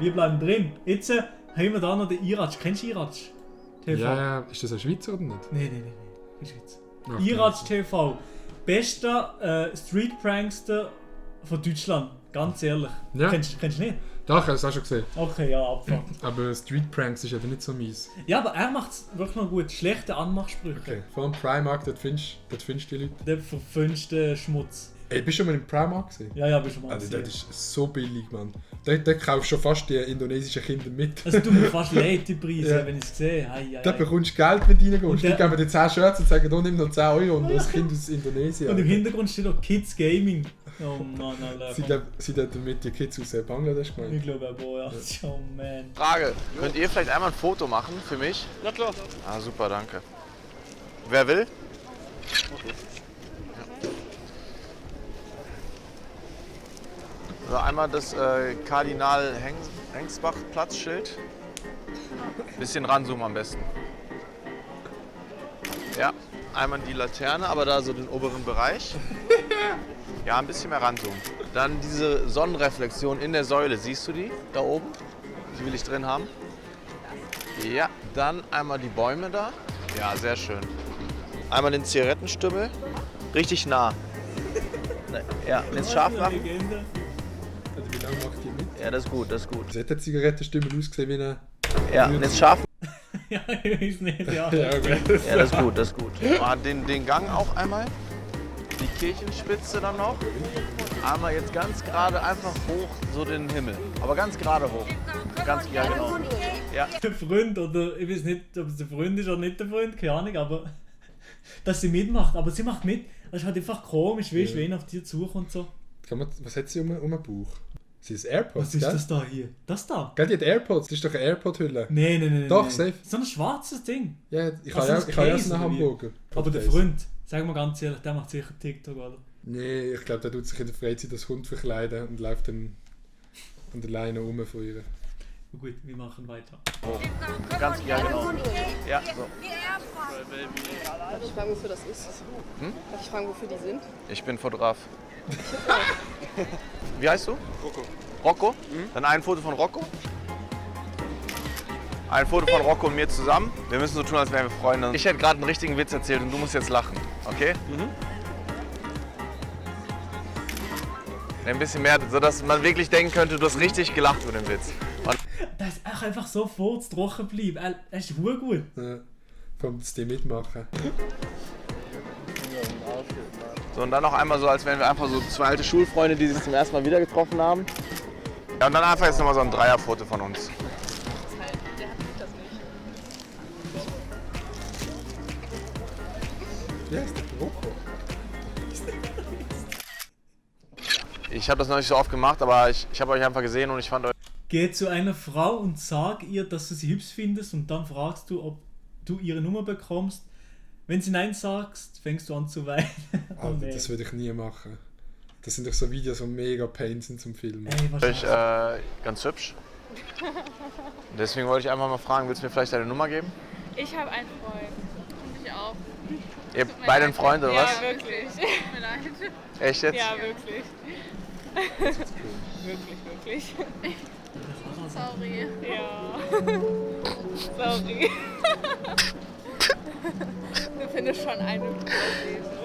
Wir bleiben drin. Jetzt haben wir da noch den Iratsch. Kennst du Iratsch TV? Ja, ist das ein Schweizer oder nicht? Nein. In der Schweiz. Ach, Iratsch TV. Bester Street-Prankster von Deutschland. Ganz ehrlich. Ja. Kennst du nicht? Doch, ich habe es auch schon gesehen. Okay, ja, Abfahrt. Aber Street Pranks ist eben nicht so mies. Ja, aber er macht es wirklich noch gut. Schlechte Anmachsprüche. Okay, vor allem Primark, dort findest du die Leute. Der verfünfte Schmutz. Ey, bist du schon mal im Primark gesehen? Ja, bist du mal Also, gesehen. das ist so billig, Mann. Dort kaufst du schon fast die indonesischen Kinder mit. Also du mir fast leid, die Preise, Ja. wenn ich es sehe. Da bekommst du Geld, wenn du reingehst. Und Die der- geben dir 10 Shirts und sagen, oh, nimm noch 10 Euro und das Kind aus Indonesien. Und im Hintergrund steht auch Kids Gaming. Oh Mann, Alter. Sie dort mit den Kids aus Bangladesch gemeint. Ich glaube, boah, ja. Oh man. Frage, könnt ihr vielleicht einmal ein Foto machen für mich? Na klar. Ah, super, danke. Wer will? Also einmal das Kardinal-Hengsbach-Platzschild. Bisschen ranzoomen am besten. Ja, einmal die Laterne, aber da so den oberen Bereich. Ja, ein bisschen mehr ranzoomen. Dann diese Sonnenreflexion in der Säule, siehst du die da oben? Die will ich drin haben. Ja, dann einmal die Bäume da. Ja, sehr schön. Einmal den Zigarettenstümmel. Richtig nah. Ja, jetzt scharf machen. Legende. Also, wie lange macht die mit? Ja, das ist gut, das ist gut. Also, hat der Zigarettenstimme ausgesehen wie eine... Ja, und jetzt scharf. Ja, ich weiß nicht, ja. Ja, okay. Ja, das ist gut, das ist gut. Den Gang auch einmal. Die Kirchenspitze dann noch. Einmal jetzt ganz gerade einfach hoch, so den Himmel. Aber ganz gerade hoch. Ganz, ja genau. Ja. Der Freund, oder ich weiß nicht, ob es der Freund ist oder nicht der Freund, keine Ahnung, aber dass sie mitmacht. Aber sie macht mit. Das ist halt einfach komisch, weißt du, Ja. wen auf dir sucht und so. Was hat sie um den Bauch? Sie ist AirPods, Was ist gell? das da hier? Das da? Gell, die hat AirPods, das ist doch eine AirPod-Hülle. Nein. Doch, nein. safe. So ein schwarzes Ding. Ja, ich Also habe das ja Case, so einen oder wie? Hamburger. Aber der Case. Freund, sagen wir ganz ehrlich, der macht sicher TikTok, oder? Nee, ich glaube, der tut sich in der Freizeit als Hund verkleiden und läuft dann an der Leine rum von ihr. Gut, wir machen weiter. Ganz, ja genau. Ja, so. Darf ich fragen, wofür das ist? Darf ich fragen, wofür die sind? Ich bin Fotograf. Wie heißt du? Rocco. Rocco? Dann ein Foto von Rocco. Ein Foto von Rocco und mir zusammen. Wir müssen so tun, als wären wir Freunde. Ich hätte gerade einen richtigen Witz erzählt und du musst jetzt lachen. Okay? Ein bisschen mehr, sodass man wirklich denken könnte, du hast richtig gelacht über den Witz. Und Der ist auch einfach so furztrocken geblieben. Er ist gut. Ja. Vor allem, dass die mitmachen. so, und dann noch einmal so, als wären wir einfach so zwei alte Schulfreunde, die sich zum ersten Mal wieder getroffen haben. Ja, und dann einfach jetzt nochmal so ein Dreierfoto von uns. Der hat das nicht. Ja, ist der Rocco. Ich habe das noch nicht so oft gemacht, aber ich habe euch einfach gesehen und ich fand euch... Geh zu einer Frau und sag ihr, dass du sie hübsch findest und dann fragst du, ob du ihre Nummer bekommst. Wenn sie Nein sagst, fängst du an zu weinen. Oh, Alter, nee. das würde ich nie machen. Das sind doch so Videos, die mega pain sind zum Filmen. Ey, euch wahrscheinlich. ganz hübsch. Deswegen wollte ich einfach mal fragen, willst du mir vielleicht deine Nummer geben? Ich habe einen Freund. Und ich auch. Ihr habt beide einen Freund oder was? Ja, wirklich. Tut mir leid. Echt jetzt? Ja, wirklich. Wirklich. Sorry. Ja. Sorry. Du findest schon eine Überlebe.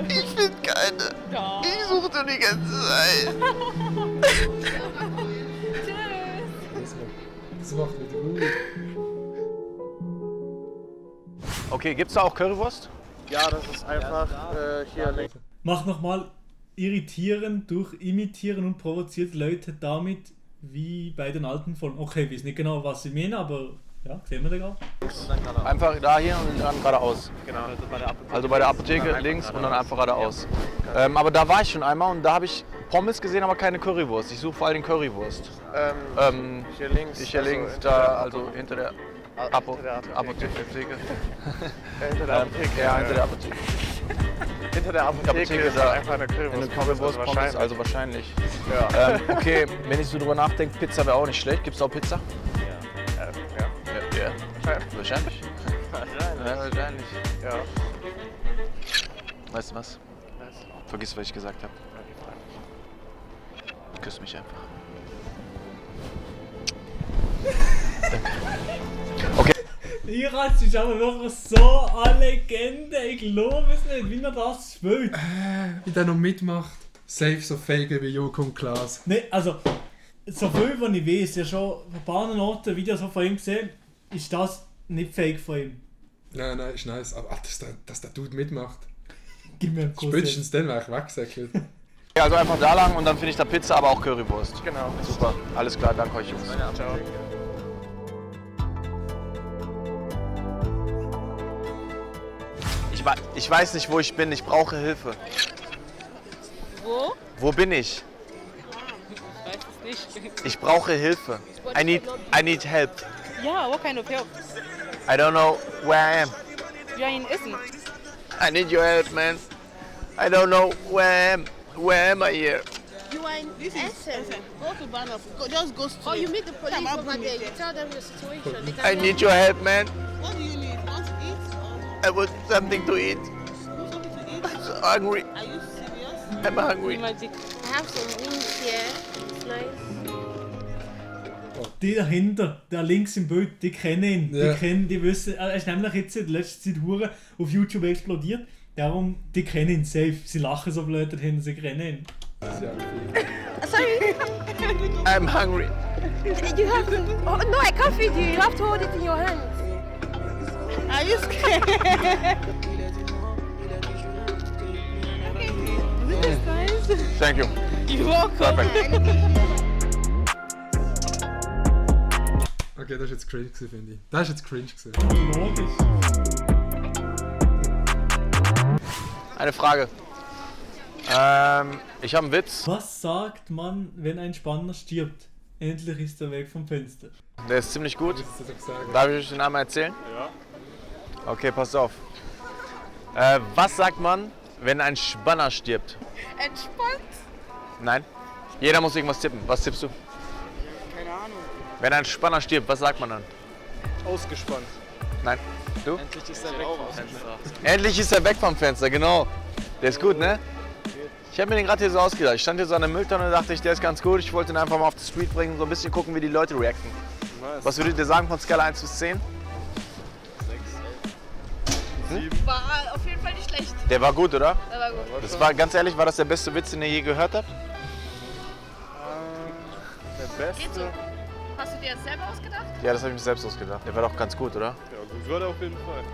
Ich finde keine. Doch. Ich suchte die ganze Zeit. Tschüss. Das macht wieder Ruhe. Okay, gibt's da auch Currywurst? Ja, das ist einfach hier links. Mach nochmal irritieren durch imitieren und provoziert Leute damit, wie bei den alten Folgen. Okay, ich weiß nicht genau, was sie meinen, aber ja, sehen wir da gerade. Einfach da hier und dann geradeaus. Genau, Also bei der Apotheke links und dann einfach geradeaus. Aber da war ich schon einmal und da habe ich Pommes gesehen, aber keine Currywurst. Ich suche vor allem Currywurst. hier links. Hier links, hinter da, der also hinter der Hinter der Apotheke. Hinter der Apotheke. Ja, hinter der Apotheke. Hinter der Apotheke ist da einfach eine Currywurst. eine Currywurst, Pommes, also wahrscheinlich. Ja. Okay, wenn ich so drüber nachdenke, Pizza wäre auch nicht schlecht. Gibt's auch Pizza? Ja. Ja. Wahrscheinlich. Ja, wahrscheinlich. Ja. Weißt du was? Vergiss, was ich gesagt habe. Küss mich einfach. Iratz ist aber wirklich so eine Legende, ich glaube es nicht, wie er das spielt. Wie der noch mitmacht. Safe so fake wie Joko und Klaas. Ne, also, so viel, was ich weiß, ja schon auf ein paar Orten Videos von ihm gesehen, ist das nicht fake von ihm. Nein, ist nice. Aber dass der Dude mitmacht. Gib mir einen Kuss. Spätestens dann wäre ich weggesäckelt. Also einfach da lang und dann finde ich da Pizza, aber auch Currywurst. Genau. Super, alles klar, danke euch Jungs. Ciao. Ich weiß nicht, wo ich bin, ich brauche Hilfe. Wo? Wo bin ich? Ich weiß es nicht. Ich brauche Hilfe. I need help. Ja, what kind of help? I don't know where I am. You are in Essen. I need your help, man. I don't know where I am. Where am I here? You are in Essen. Go to Banff. Just go straight. Oh, you meet the police Come, I'll over bring there. you You tell them the situation. They can I need your help, man. What do you need? Want to eat? I want something to eat. Or something to eat? I'm so hungry. Are you serious? I'm hungry. Magic. I have some wings here. It's nice. Die dahinter, der links im Bild, die kennen ihn. Ja. Die wissen, er ist nämlich jetzt in der letzten Zeit hure auf YouTube explodiert. Darum, die kennen ihn safe. Sie lachen so blöd dahin, sie kennen ihn. Sorry. I'm hungry. You have to. Oh, no, I can't feed you. You have to hold it in your hands. Are you scared? This is nice. Thank you. You're welcome. Perfect. Okay, das ist jetzt cringe gewesen, finde ich. Das ist jetzt cringe gewesen. Logisch. Eine Frage. Ich habe einen Witz. Was sagt man, wenn ein Spanner stirbt? Endlich ist er weg vom Fenster. Der ist ziemlich gut. Willst du das auch sagen? Darf ich euch den einmal erzählen? Ja. Okay, passt auf. Was sagt man, wenn ein Spanner stirbt? Entspannt. Nein? Jeder muss irgendwas tippen. Was tippst du? Keine Ahnung. Wenn ein Spanner stirbt, was sagt man dann? Ausgespannt. Nein? Du? Endlich ist er weg vom Fenster. Endlich ist er weg vom Fenster, genau. Der ist gut, ne? Ich habe mir den gerade hier so ausgedacht. Ich stand hier so an der Mülltonne und dachte ich, der ist ganz gut. Ich wollte ihn einfach mal auf die Street bringen, so ein bisschen gucken, wie die Leute reacten. Nice. Was würdet ihr sagen von Skala 1 bis 10? War auf jeden Fall nicht schlecht. Der war gut, oder? Der war gut. Das war, ganz ehrlich, war das der beste Witz, den ihr je gehört habt? Der Geht so. Beste. Hast du dir das selber ausgedacht? Ja, das habe ich mir selbst ausgedacht. Der war doch ganz gut, oder? Ja, gut war der auf jeden Fall.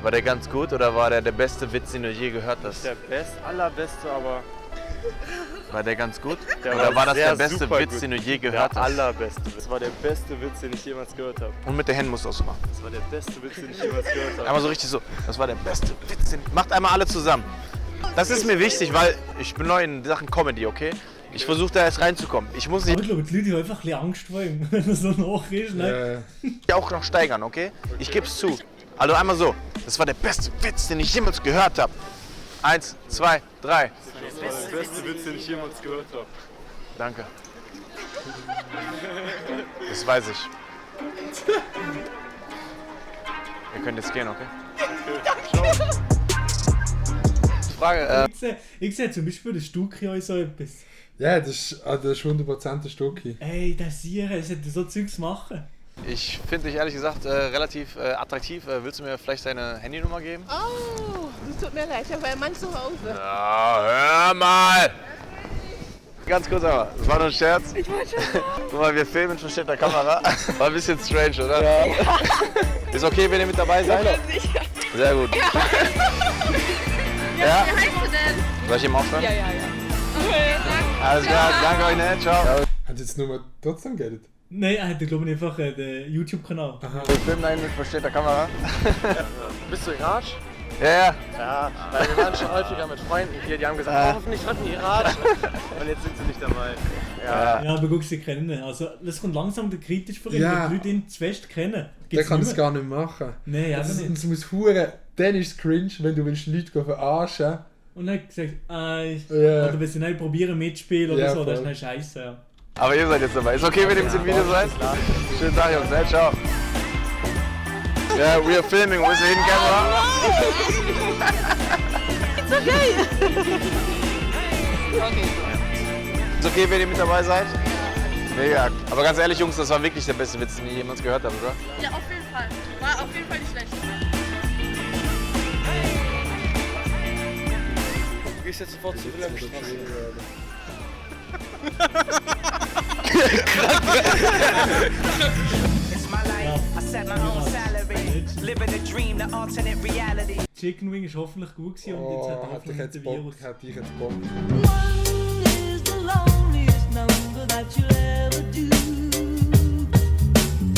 War der ganz gut oder war der beste Witz, den du je gehört hast? Der allerbeste, aber War der ganz gut? der Oder war das sehr der beste super Witz, gut. den du je Der gehört hast? allerbeste Witz. Das war der beste Witz, den ich jemals gehört habe. Und mit den Händen musst du auch so machen. Das war der beste Witz, den ich jemals gehört habe. Einmal so richtig so. Das war der beste Witz. Macht einmal alle zusammen. Das ist mir wichtig, weil ich bin neu in Sachen Comedy, okay? Ich versuche da erst reinzukommen. Ich muss Aber nicht ich glaube, die Leute haben einfach ein bisschen Angst vor ihm, wenn er so nach ist. Ne? auch noch steigern, okay? Ich geb's zu. Also einmal so. Das war der beste Witz, den ich jemals gehört habe. 1, 2, 3. Das war der beste Witz, den ich jemals gehört habe. Danke. Das weiß ich. Ihr könnt jetzt gehen, okay? Frage, Ich sehe zum Beispiel das Stucki auch so etwas. Ja, das ist 100% ein Stucki. Ey, das hier, das hätte so Zeugs machen. ich finde dich ehrlich gesagt relativ attraktiv. Willst du mir vielleicht deine Handynummer geben? Oh, das tut mir leid. Ich habe einen Mann zu Hause. Ja, hör mal! Ganz kurz einmal, das war nur ein Scherz. Ich wollte schon. Guck mal, wir filmen mit versteckter Kamera. War ein bisschen strange, oder? Ja. Ist okay, wenn ihr mit dabei seid? Sicher. Sehr gut. Ja? Wie heißt du denn? Soll ich ihm aufschreiben? Ja. Okay, danke. Alles klar, danke euch, ne? Ciao. Hat jetzt nur trotzdem Geld? Nein, er hat, glaube ich, einfach den YouTube-Kanal. Wir filmen einen mit versteckter Kamera. Bist du Iratsch? Ja. Ja, weil wir waren schon häufiger mit Freunden hier, die haben gesagt, hoffentlich hatten die Iratsch. Und jetzt sind sie nicht dabei. Ja. Ja, aber guck, sie kennen ihn. Also, das kommt langsam der kritisch für ihn, Ja. wenn die Leute ihn zu fest kennen. Der Gibt's kann nicht es mehr. gar nicht machen. Nein, einfach Es nicht. muss hure. Dann ist es cringe, wenn du willst Leute verarschen. Und dann hat gesagt, Ja. oder wenn sie nicht probieren mitspielen oder Ja, so, das ist voll. nicht scheiße. Ja. Aber ihr seid jetzt dabei. Ist okay, wenn ihr mit dem Video seid? Schönen Tag, Jungs. Ne? Ciao. Yeah, we are filming with a hidden camera. Ist okay, wenn ihr mit dabei seid? Mega. Aber ganz ehrlich, Jungs, das war wirklich der beste Witz, den ihr jemals gehört habt, oder? Ja, auf jeden Fall. War auf jeden Fall nicht schlecht. Du gehst jetzt sofort zur Wilhelmstraße. Chicken Wing ist hoffentlich gut gewesen und jetzt hat er Hätte ich hoffentlich jetzt den Bock, Virus. hätte ich jetzt Bock. One is the loneliest number that you'll ever do.